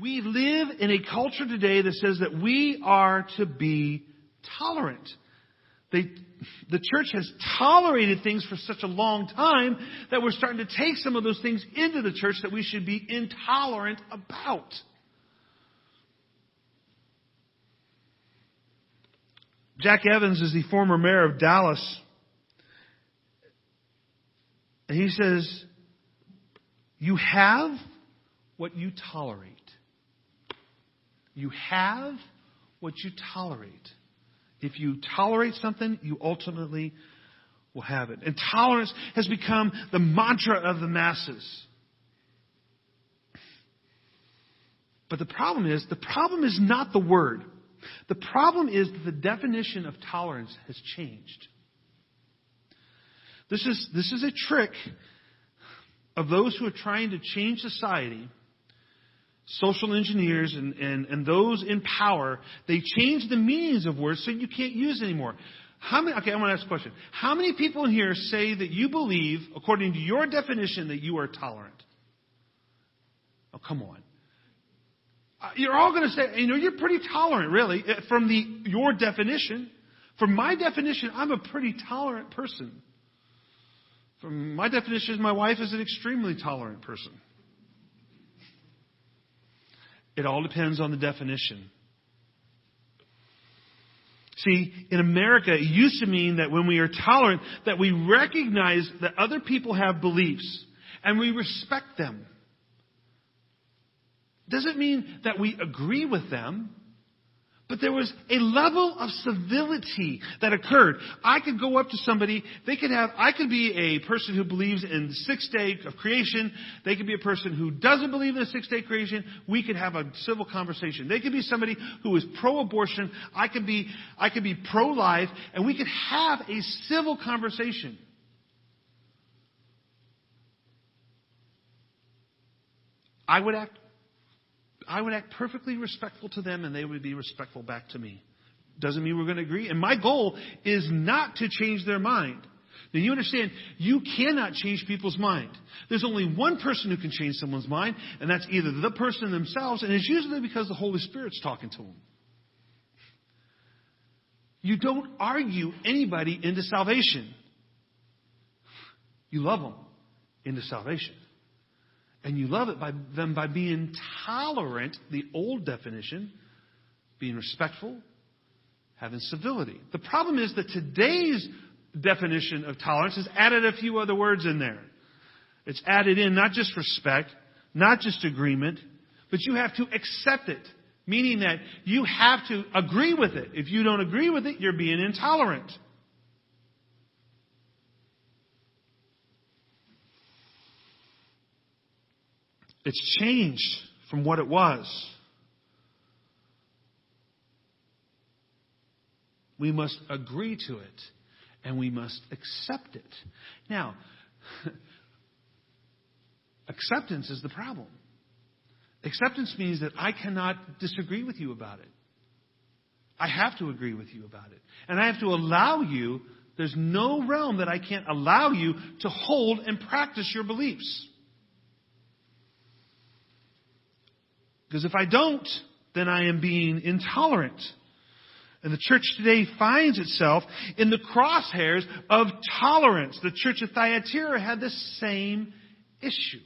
We live in a culture today that says that we are to be tolerant. The church has tolerated things for such a long time that we're starting to take some of those things into the church that we should be intolerant about. Jack Evans is the former mayor of Dallas. And he says, you have what you tolerate. You have what you tolerate. If you tolerate something, you ultimately will have it. And tolerance has become the mantra of the masses. But the problem is not the word. The problem is that the definition of tolerance has changed. This is a trick of those who are trying to change society. Social engineers and those in power, they change the meanings of words so you can't use it anymore. I want to ask a question. How many people in here say that you believe, according to your definition, that you are tolerant? Oh, come on. You're all going to say, you're pretty tolerant, really, from your definition. From my definition, I'm a pretty tolerant person. From my definition, my wife is an extremely tolerant person. It all depends on the definition. See, in America, it used to mean that when we are tolerant, that we recognize that other people have beliefs and we respect them. Doesn't mean that we agree with them, but there was a level of civility that occurred. I could go up to somebody, I could be a person who believes in the sixth day of creation. They could be a person who doesn't believe in the sixth day creation. We could have a civil conversation. They could be somebody who is pro-abortion. I could be pro-life, and we could have a civil conversation. I would act perfectly respectful to them, and they would be respectful back to me. Doesn't mean we're going to agree. And my goal is not to change their mind. Now, you understand, you cannot change people's mind. There's only one person who can change someone's mind, and that's either the person themselves, and it's usually because the Holy Spirit's talking to them. You don't argue anybody into salvation. You love them into salvation. And you love it by being tolerant, the old definition, being respectful, having civility. The problem is that today's definition of tolerance has added a few other words in there. It's added in not just respect, not just agreement, but you have to accept it. Meaning that you have to agree with it. If you don't agree with it, you're being intolerant. It's changed from what it was. We must agree to it, and we must accept it. Now, acceptance is the problem. Acceptance means that I cannot disagree with you about it. I have to agree with you about it. And I have to allow you, there's no realm that I can't allow you to hold and practice your beliefs. Because if I don't, then I am being intolerant. And the church today finds itself in the crosshairs of tolerance. The church of Thyatira had the same issue.